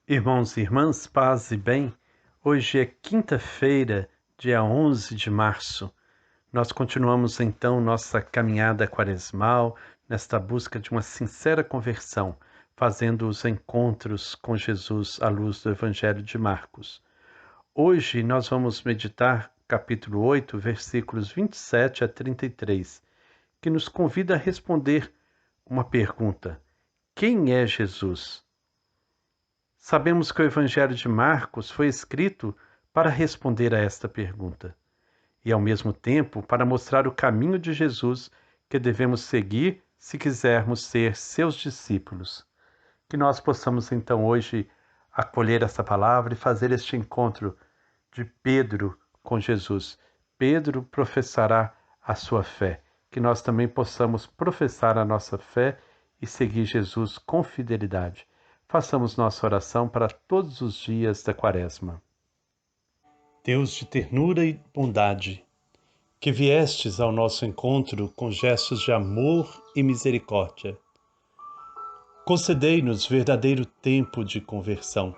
Irmãos e irmãs, paz e bem, hoje é quinta-feira, dia 11 de março. Nós continuamos então nossa caminhada quaresmal, nesta busca de uma sincera conversão, fazendo os encontros com Jesus à luz do Evangelho de Marcos. Hoje nós vamos meditar capítulo 8, versículos 27 a 33, que nos convida a responder uma pergunta: quem é Jesus? Sabemos que o Evangelho de Marcos foi escrito para responder a esta pergunta e, ao mesmo tempo, para mostrar o caminho de Jesus que devemos seguir se quisermos ser seus discípulos. Que nós possamos, então, hoje acolher essa palavra e fazer este encontro de Pedro com Jesus. Pedro professará a sua fé. Que nós também possamos professar a nossa fé e seguir Jesus com fidelidade. Façamos nossa oração para todos os dias da Quaresma. Deus de ternura e bondade, que viestes ao nosso encontro com gestos de amor e misericórdia, concedei-nos verdadeiro tempo de conversão,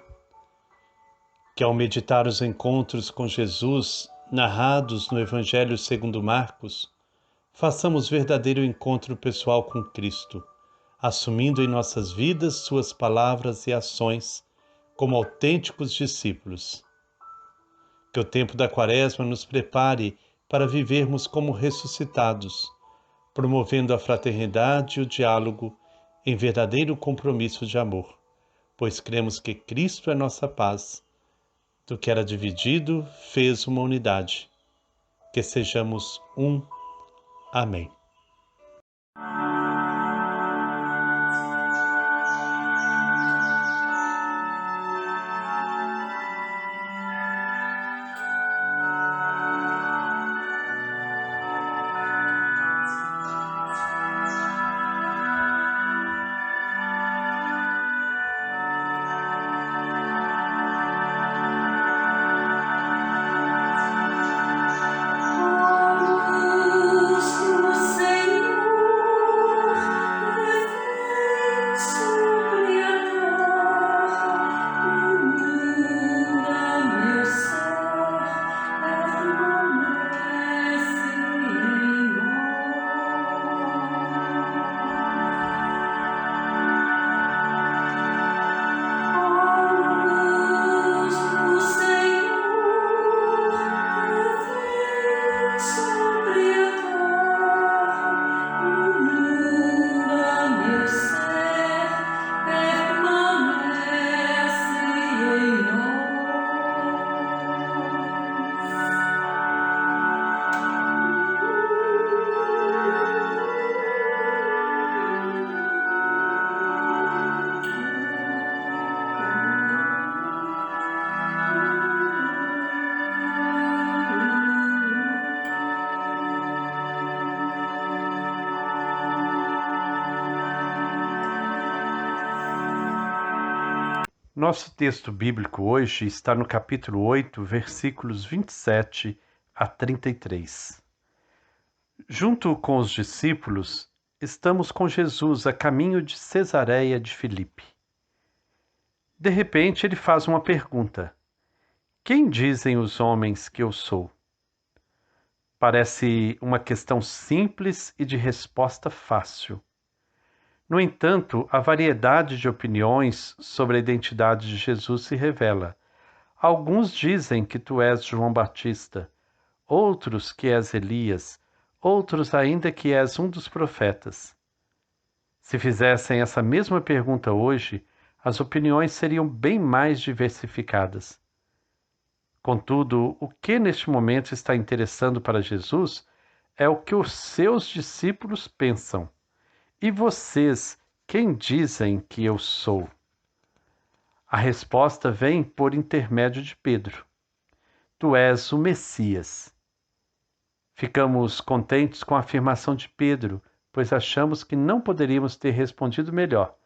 que ao meditar os encontros com Jesus narrados no Evangelho segundo Marcos, façamos verdadeiro encontro pessoal com Cristo, assumindo em nossas vidas suas palavras e ações como autênticos discípulos. Que o tempo da Quaresma nos prepare para vivermos como ressuscitados, promovendo a fraternidade e o diálogo em verdadeiro compromisso de amor, pois cremos que Cristo é nossa paz. Do que era dividido, fez uma unidade. Que sejamos um. Amém. Nosso texto bíblico hoje está no capítulo 8, versículos 27 a 33. Junto com os discípulos, estamos com Jesus a caminho de Cesareia de Filipe. De repente, ele faz uma pergunta: quem dizem os homens que eu sou? Parece uma questão simples e de resposta fácil. No entanto, a variedade de opiniões sobre a identidade de Jesus se revela. Alguns dizem que tu és João Batista, outros que és Elias, outros ainda que és um dos profetas. Se fizessem essa mesma pergunta hoje, as opiniões seriam bem mais diversificadas. Contudo, o que neste momento está interessando para Jesus é o que os seus discípulos pensam. E vocês, quem dizem que eu sou? A resposta vem por intermédio de Pedro. Tu és o Messias. Ficamos contentes com a afirmação de Pedro, pois achamos que não poderíamos ter respondido melhor.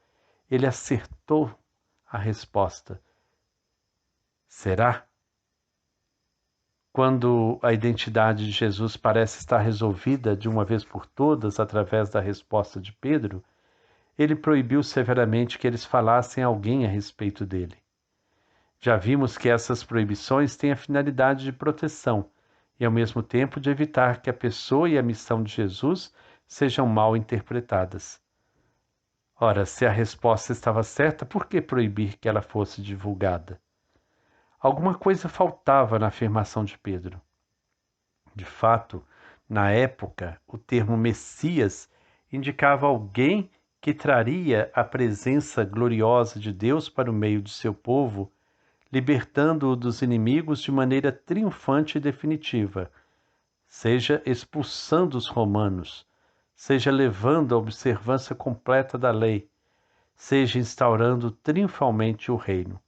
Ele acertou a resposta. Será? Quando a identidade de Jesus parece estar resolvida de uma vez por todas através da resposta de Pedro, ele proibiu severamente que eles falassem a alguém a respeito dele. Já vimos que essas proibições têm a finalidade de proteção e, ao mesmo tempo, de evitar que a pessoa e a missão de Jesus sejam mal interpretadas. Ora, se a resposta estava certa, por que proibir que ela fosse divulgada? Alguma coisa faltava na afirmação de Pedro. De fato, na época, o termo Messias indicava alguém que traria a presença gloriosa de Deus para o meio de seu povo, libertando-o dos inimigos de maneira triunfante e definitiva, seja expulsando os romanos, seja levando a observância completa da lei, seja instaurando triunfalmente o reino.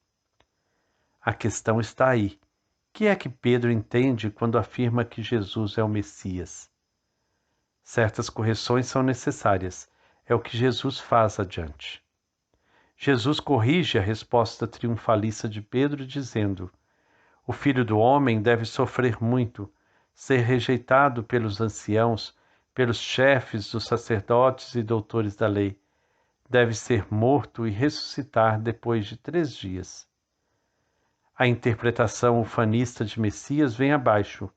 A questão está aí. O que é que Pedro entende quando afirma que Jesus é o Messias? Certas correções são necessárias. É o que Jesus faz adiante. Jesus corrige a resposta triunfalista de Pedro, dizendo: o Filho do Homem deve sofrer muito, ser rejeitado pelos anciãos, pelos chefes dos sacerdotes e doutores da lei. Deve ser morto e ressuscitar depois de 3 dias. A interpretação ufanista de Messias vem abaixo.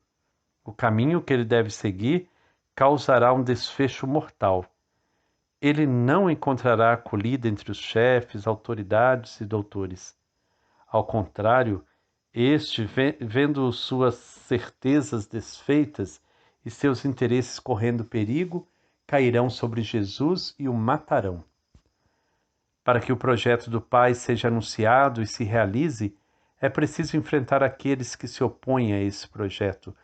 O caminho que ele deve seguir causará um desfecho mortal. Ele não encontrará acolhida entre os chefes, autoridades e doutores. Ao contrário, este, vendo suas certezas desfeitas e seus interesses correndo perigo, cairão sobre Jesus e o matarão. Para que o projeto do Pai seja anunciado e se realize, é preciso enfrentar aqueles que se opõem a esse projeto,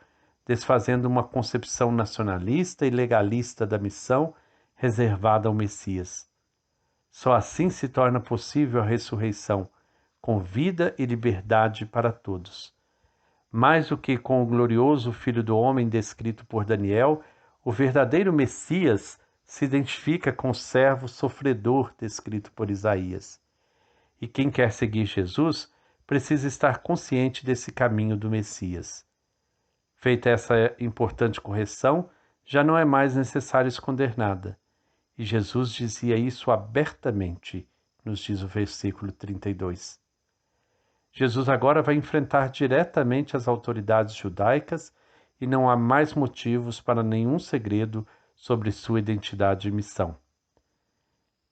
desfazendo uma concepção nacionalista e legalista da missão reservada ao Messias. Só assim se torna possível a ressurreição, com vida e liberdade para todos. Mais do que com o glorioso Filho do Homem descrito por Daniel, o verdadeiro Messias se identifica com o servo sofredor descrito por Isaías. E quem quer seguir Jesus precisa estar consciente desse caminho do Messias. Feita essa importante correção, já não é mais necessário esconder nada. E Jesus dizia isso abertamente, nos diz o versículo 32. Jesus agora vai enfrentar diretamente as autoridades judaicas e não há mais motivos para nenhum segredo sobre sua identidade e missão.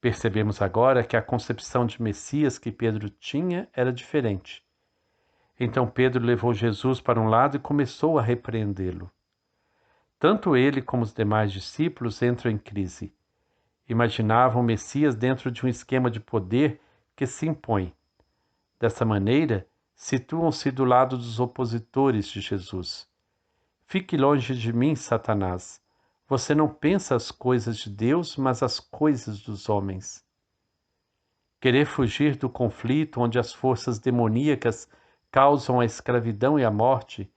Percebemos agora que a concepção de Messias que Pedro tinha era diferente. Então Pedro levou Jesus para um lado e começou a repreendê-lo. Tanto ele como os demais discípulos entram em crise. Imaginavam o Messias dentro de um esquema de poder que se impõe. Dessa maneira, situam-se do lado dos opositores de Jesus. Fique longe de mim, Satanás. Você não pensa as coisas de Deus, mas as coisas dos homens. Querer fugir do conflito onde as forças demoníacas causam a escravidão e a morte,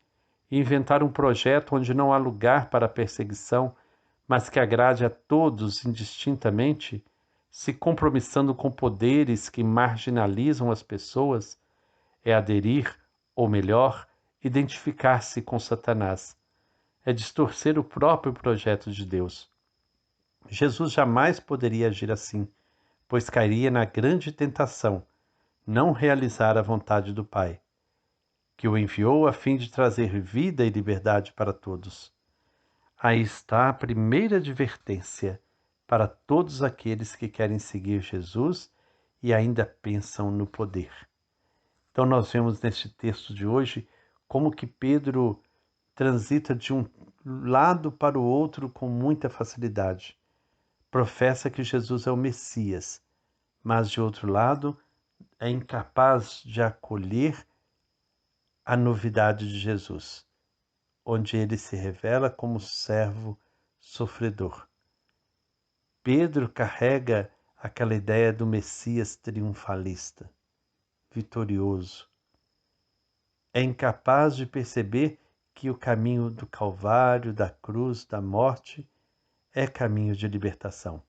e inventar um projeto onde não há lugar para a perseguição, mas que agrade a todos indistintamente, se compromissando com poderes que marginalizam as pessoas, é aderir, ou melhor, identificar-se com Satanás. É distorcer o próprio projeto de Deus. Jesus jamais poderia agir assim, pois cairia na grande tentação, não realizar a vontade do Pai, que o enviou a fim de trazer vida e liberdade para todos. Aí está a primeira advertência para todos aqueles que querem seguir Jesus e ainda pensam no poder. Então nós vemos neste texto de hoje como que Pedro transita de um lado para o outro com muita facilidade. Professa que Jesus é o Messias, mas de outro lado é incapaz de acolher a novidade de Jesus, onde ele se revela como servo sofredor. Pedro carrega aquela ideia do Messias triunfalista, vitorioso. É incapaz de perceber que o caminho do Calvário, da cruz, da morte, é caminho de libertação.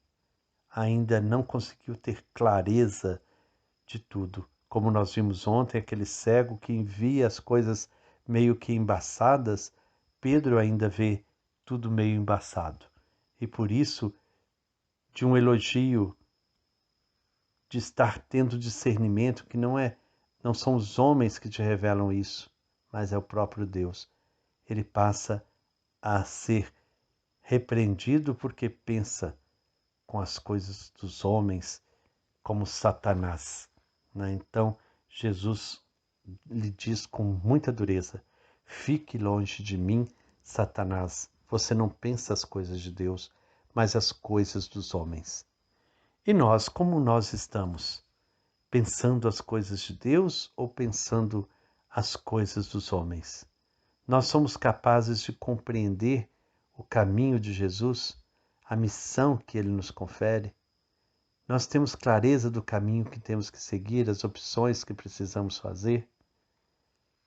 Ainda não conseguiu ter clareza de tudo. Como nós vimos ontem, aquele cego que envia as coisas meio que embaçadas, Pedro ainda vê tudo meio embaçado. E por isso, de um elogio de estar tendo discernimento, que não é Não são os homens que te revelam isso, mas é o próprio Deus. Ele passa a ser repreendido porque pensa com as coisas dos homens como Satanás, né? Então, Jesus lhe diz com muita dureza: fique longe de mim, Satanás. Você não pensa as coisas de Deus, mas as coisas dos homens. E nós, como nós estamos? Pensando as coisas de Deus ou pensando as coisas dos homens? Nós somos capazes de compreender o caminho de Jesus, a missão que ele nos confere? Nós temos clareza do caminho que temos que seguir, as opções que precisamos fazer?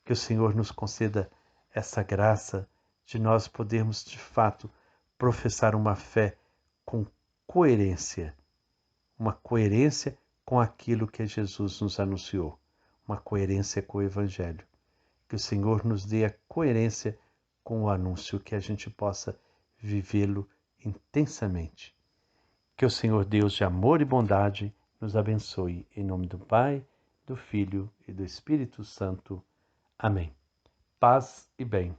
Que o Senhor nos conceda essa graça de nós podermos, de fato, professar uma fé com coerência, uma coerência com aquilo que Jesus nos anunciou, uma coerência com o Evangelho. Que o Senhor nos dê a coerência com o anúncio, que a gente possa vivê-lo intensamente. Que o Senhor Deus de amor e bondade nos abençoe. Em nome do Pai, do Filho e do Espírito Santo. Amém. Paz e bem.